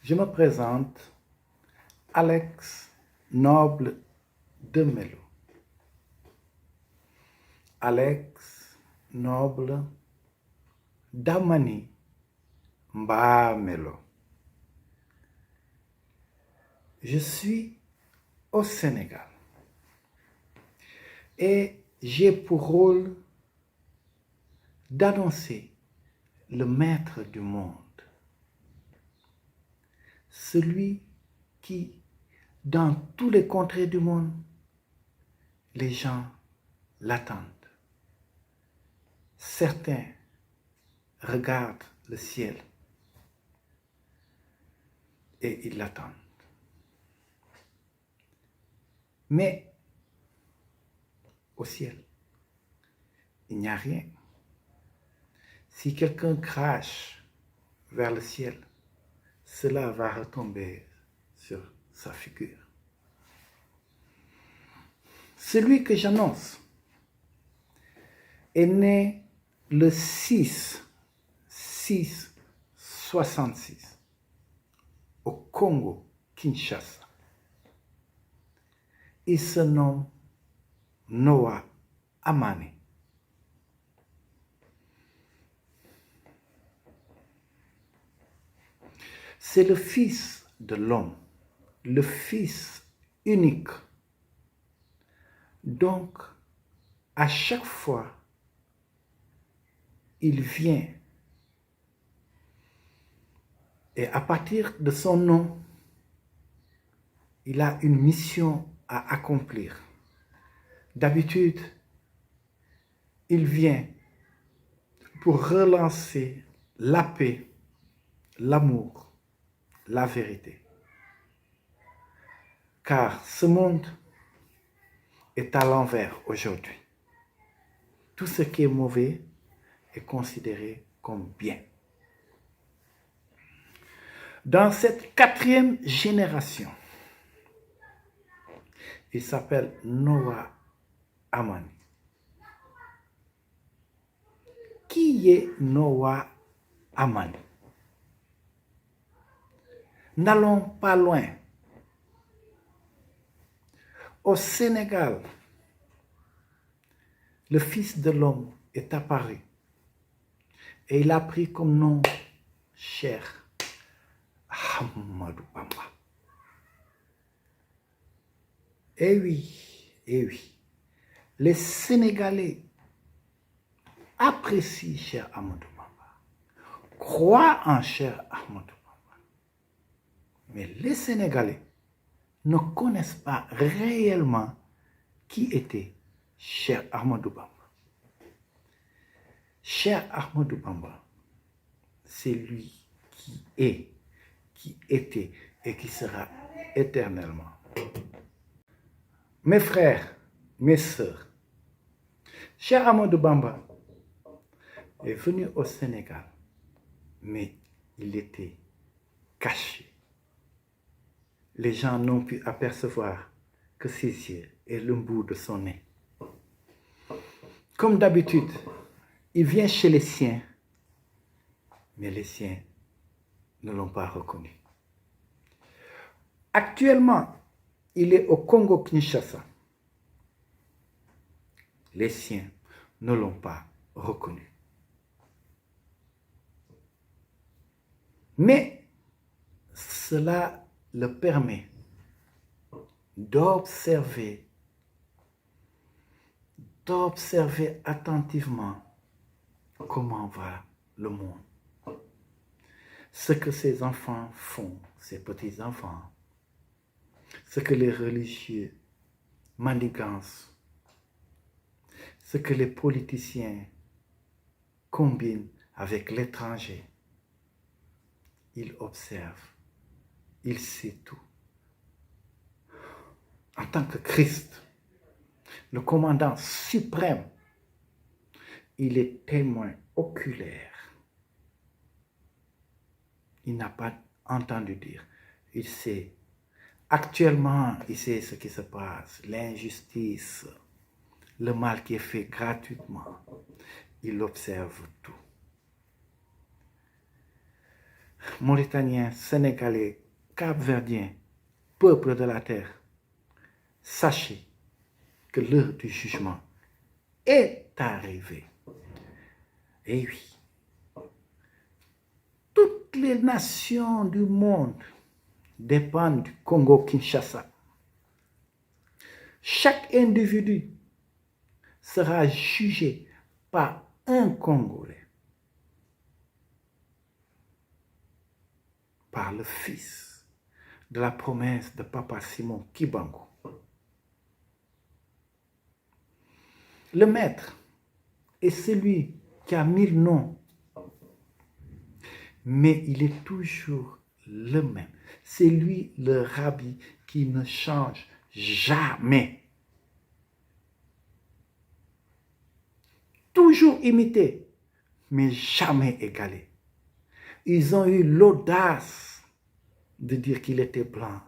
Je me présente, Alex Noble de Melo. Alex Noble Damani Mba Melo. Je suis au Sénégal et j'ai pour rôle d'annoncer le maître du monde, celui qui, dans tous les contrées du monde, les gens l'attendent. Certains regardent le ciel et ils l'attendent. Mais au ciel, il n'y a rien. Si quelqu'un crache vers le ciel, cela va retomber sur sa figure. Celui que j'annonce est né le 6-6-66 au Congo, Kinshasa. Il se nomme Noah Amani. C'est le fils de l'homme, le fils unique. Donc, à chaque fois, il vient et à partir de son nom, il a une mission à accomplir. D'habitude, il vient pour relancer la paix, l'amour, la vérité. Car ce monde est à l'envers aujourd'hui. Tout ce qui est mauvais est considéré comme bien. Dans cette 4e génération, il s'appelle Noah Amani. Qui est Noah Amani? N'allons pas loin. Au Sénégal, le Fils de l'homme est apparu et il a pris comme nom Cheikh Ahmadou Bamba. Eh oui, les Sénégalais apprécient Cheikh Ahmadou Bamba, croient en Cheikh Ahmadou Bamba. Mais les Sénégalais ne connaissent pas réellement qui était Cheikh Ahmadou Bamba. Cheikh Ahmadou Bamba, c'est lui qui est, qui était et qui sera éternellement. Mes frères, mes sœurs, Cheikh Ahmadou Bamba est venu au Sénégal, mais il était caché. Les gens n'ont pu apercevoir que ses yeux et le bout de son nez. Comme d'habitude, il vient chez les siens, mais les siens ne l'ont pas reconnu. Actuellement, il est au Congo-Kinshasa. Les siens ne l'ont pas reconnu. Mais cela le permet d'observer attentivement comment va le monde. Ce que ses enfants font, ses petits-enfants, ce que les religieux manigancent, ce que les politiciens combinent avec l'étranger. Il observe, il sait tout. En tant que Christ, le commandant suprême, il est témoin oculaire. Il n'a pas entendu dire. Il sait. Actuellement, il sait ce qui se passe, l'injustice, le mal qui est fait gratuitement. Il observe tout. Mauritaniens, Sénégalais, Cap-Verdiens, peuple de la terre, sachez que l'heure du jugement est arrivée. Et oui, toutes les nations du monde dépendent du Congo-Kinshasa. Chaque individu sera jugé par un Congolais, par le fils de la promesse de Papa Simon Kibango. Le maître est celui qui a 1000 noms, mais il est toujours le même. C'est lui le rabbi qui ne change jamais. Toujours imité, mais jamais égalé. Ils ont eu l'audace de dire qu'il était blanc,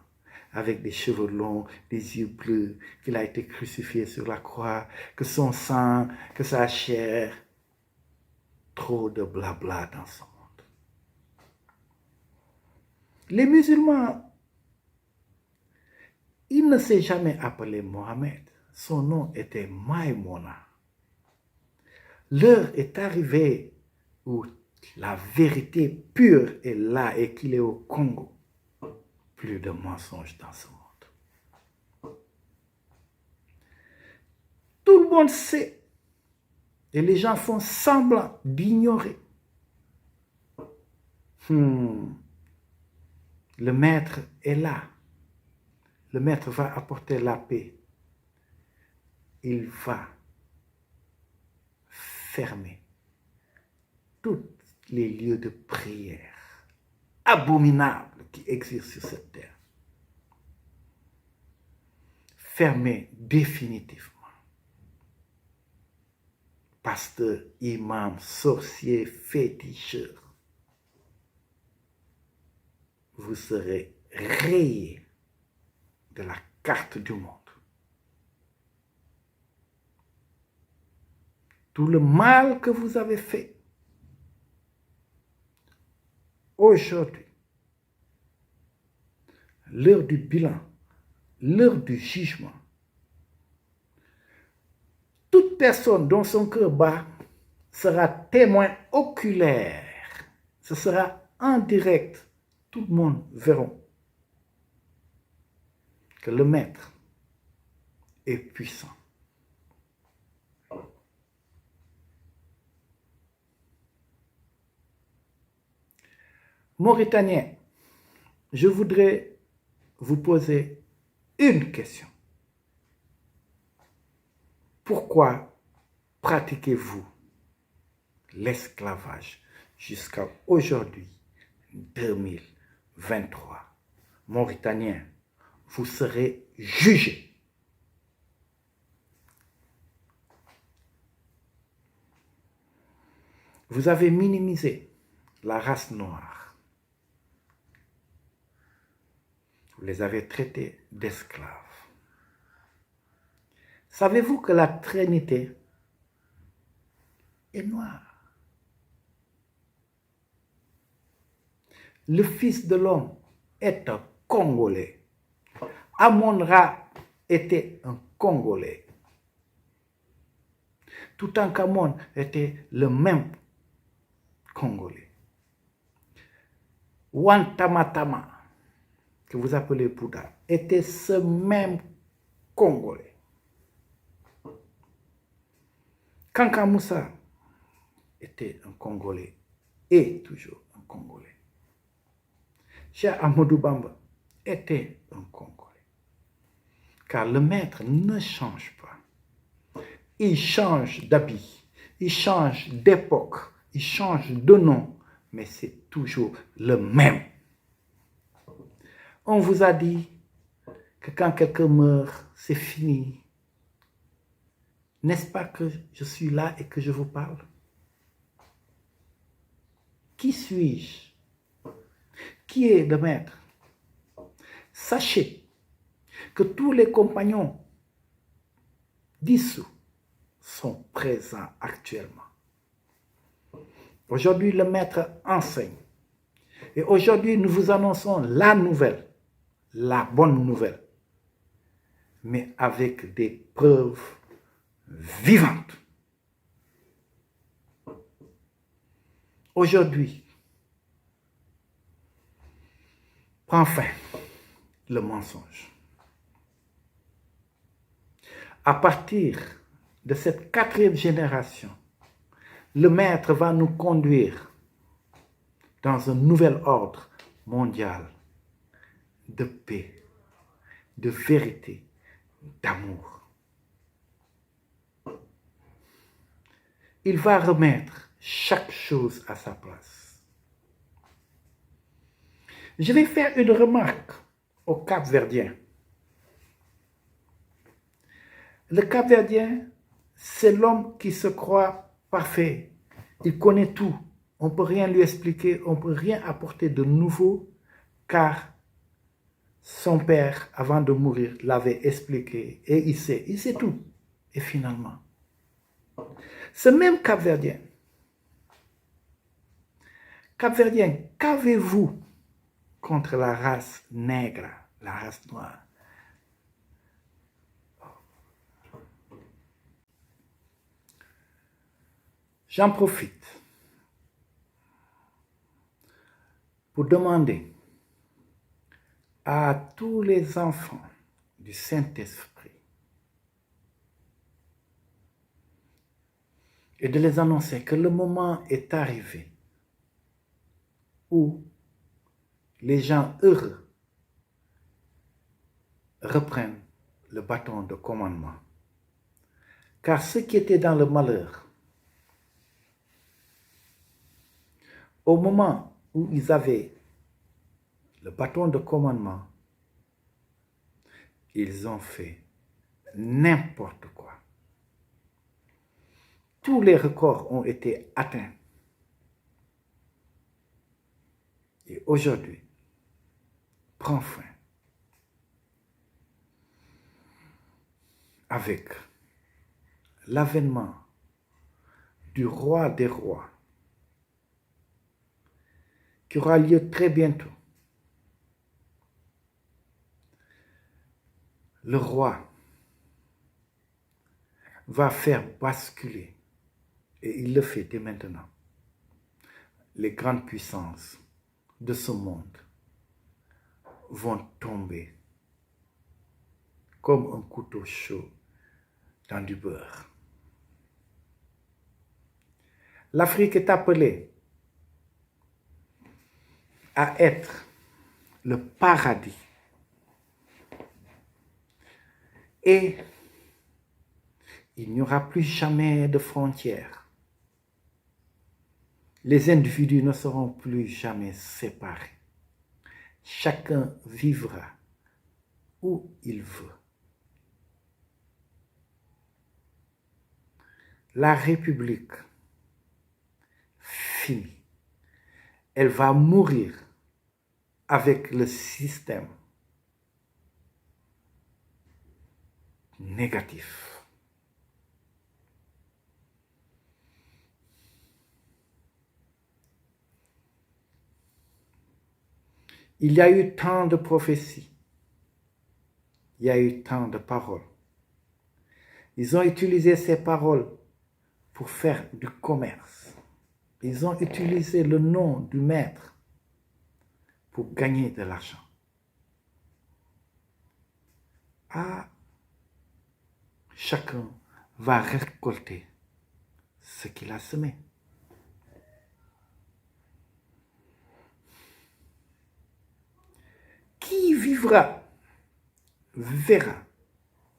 avec des cheveux longs, des yeux bleus, qu'il a été crucifié sur la croix, que son sang, que sa chair. Trop de blabla dans ce monde. Les musulmans, il ne s'est jamais appelé Mohamed. Son nom était Maïmouna. L'heure est arrivée où la vérité pure est là et qu'il est au Congo. Plus de mensonges dans ce monde. Tout le monde sait. Et les gens font semblant d'ignorer. Le maître est là. Le maître va apporter la paix. Il va fermer tous les lieux de prière abominables qui existent sur cette terre. Fermer définitivement. Pasteur, imam, sorcier, féticheur, vous serez rayés de la carte du monde. Tout le mal que vous avez fait, aujourd'hui, l'heure du bilan, l'heure du jugement, toute personne dont son cœur bat sera témoin oculaire. Ce sera en direct. Tout le monde verra que le maître est puissant. Mauritaniens, je voudrais vous poser une question. Pourquoi pratiquez-vous l'esclavage jusqu'à aujourd'hui, 2023? Mauritaniens, vous serez jugés. Vous avez minimisé la race noire. Vous les avez traités d'esclaves. Savez-vous que la Trinité est noire? Le Fils de l'homme est un Congolais. Amon-Ra était un Congolais. Toutankhamon était le même Congolais. Wantamatama, que vous appelez Bouddha, était ce même Congolais. Kanka Moussa était un Congolais et toujours un Congolais. Cheikh Ahmadou Bamba était un Congolais. Car le maître ne change pas. Il change d'habit, il change d'époque, il change de nom, mais c'est toujours le même. On vous a dit que quand quelqu'un meurt, c'est fini. N'est-ce pas que je suis là et que je vous parle? Qui suis-je? Qui est le maître? Sachez que tous les compagnons dissous sont présents actuellement. Aujourd'hui, le maître enseigne Et aujourd'hui, nous vous annonçons la nouvelle, la bonne nouvelle, mais avec des preuves vivantes. Aujourd'hui, prend fin le mensonge. À partir de cette 4e génération, le Maître va nous conduire dans un nouvel ordre mondial de paix, de vérité, d'amour. Il va remettre chaque chose à sa place. Je vais faire une remarque au Cap-Verdien. Le Cap-Verdien, c'est l'homme qui se croit parfait. Il connaît tout. On ne peut rien lui expliquer, on ne peut rien apporter de nouveau, car son père, avant de mourir, l'avait expliqué et il sait tout. Et finalement, ce même Cap-Verdien, qu'avez-vous contre la race nègre, la race noire? J'en profite pour demander à tous les enfants du Saint-Esprit et de les annoncer que le moment est arrivé où les gens heureux reprennent le bâton de commandement. Car ceux qui étaient dans le malheur, au moment où ils avaient le bâton de commandement, ils ont fait n'importe quoi. Tous les records ont été atteints. Et aujourd'hui, prend fin avec l'avènement du roi des rois qui aura lieu très bientôt. Le roi va faire basculer, et il le fait dès maintenant, les grandes puissances de ce monde vont tomber comme un couteau chaud dans du beurre. L'Afrique est appelée à être le paradis. Et il n'y aura plus jamais de frontières. Les individus ne seront plus jamais séparés. Chacun vivra où il veut. La République finit. Elle va mourir avec le système négatif. Il y a eu tant de prophéties. Il y a eu tant de paroles. Ils ont utilisé ces paroles pour faire du commerce. Ils ont utilisé le nom du maître pour gagner de l'argent. Ah, chacun va récolter ce qu'il a semé. Qui vivra, verra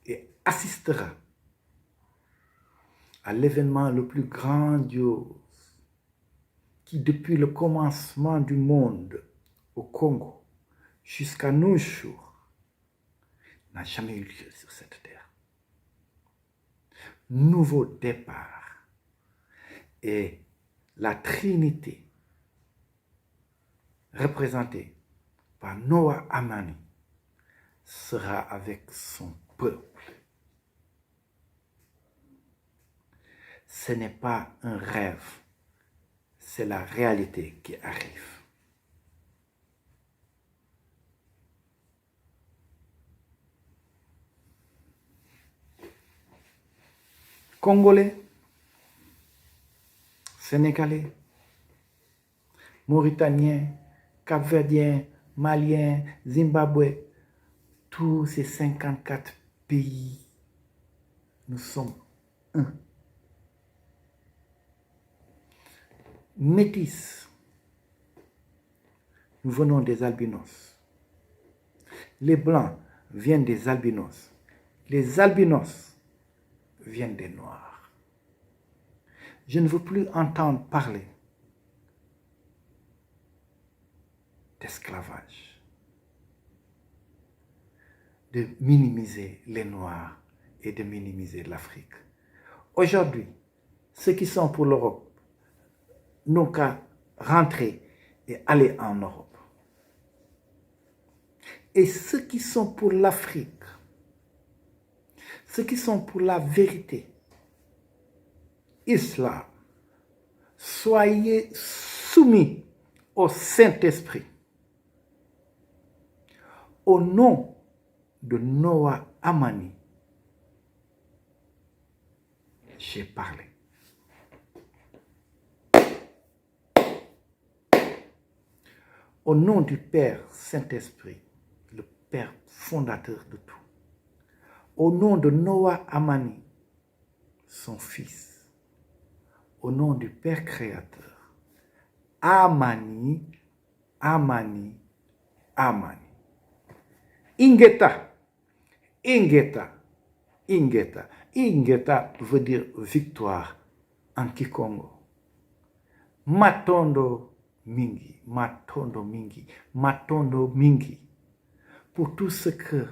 et assistera à l'événement le plus grandiose qui, depuis le commencement du monde au Congo jusqu'à nos jours, n'a jamais eu lieu sur cette terre. Nouveau départ. Et la Trinité, représentée par Noah Amani, sera avec son peuple. Ce n'est pas un rêve, c'est la réalité qui arrive. Congolais, Sénégalais, Mauritaniens, Cap-Verdiens, Maliens, Zimbabwe, tous ces 54 pays, nous sommes un. Métis, nous venons des albinos. Les blancs viennent des albinos. Les albinos viennent des noirs. Je ne veux plus entendre parler d'esclavage, de minimiser les noirs et de minimiser l'Afrique. Aujourd'hui, ceux qui sont pour l'Europe n'ont qu'à rentrer et aller en Europe. Et ceux qui sont pour l'Afrique, ceux qui sont pour la vérité, islam, soyez soumis au Saint-Esprit. Au nom de Noah Amani, j'ai parlé. Au nom du Père Saint-Esprit, le Père fondateur de tout. Au nom de Noah Amani, son fils. Au nom du Père créateur. Amani, Amani, Amani. Ingeta, Ingeta, Ingeta. Ingeta veut dire victoire en Kikongo. Matondo Mingi, Matondo Mingi, Matondo Mingi. Pour tout ce que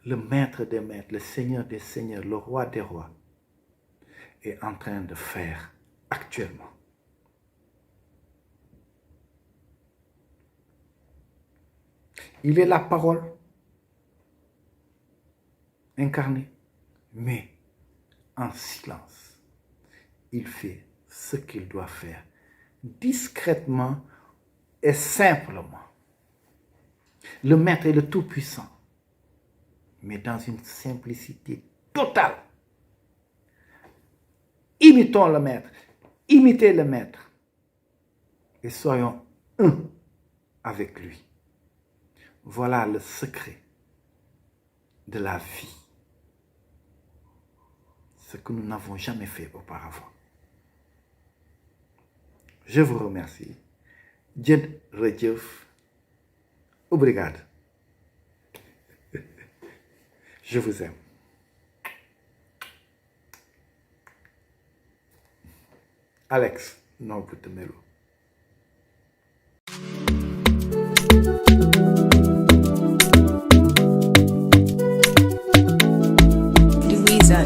le maître des maîtres, le seigneur des seigneurs, le roi des rois est en train de faire actuellement. Il est la parole incarnée, mais en silence. Il fait ce qu'il doit faire, discrètement et simplement. Le Maître est le Tout-Puissant, mais dans une simplicité totale. Imitons le Maître, imitez le Maître, et soyons un avec lui. Voilà le secret de la vie. Ce que nous n'avons jamais fait auparavant. Je vous remercie. Dieu Redjeuf. Obrigado. Je vous aime. Alex Nobutemelo. Louisa.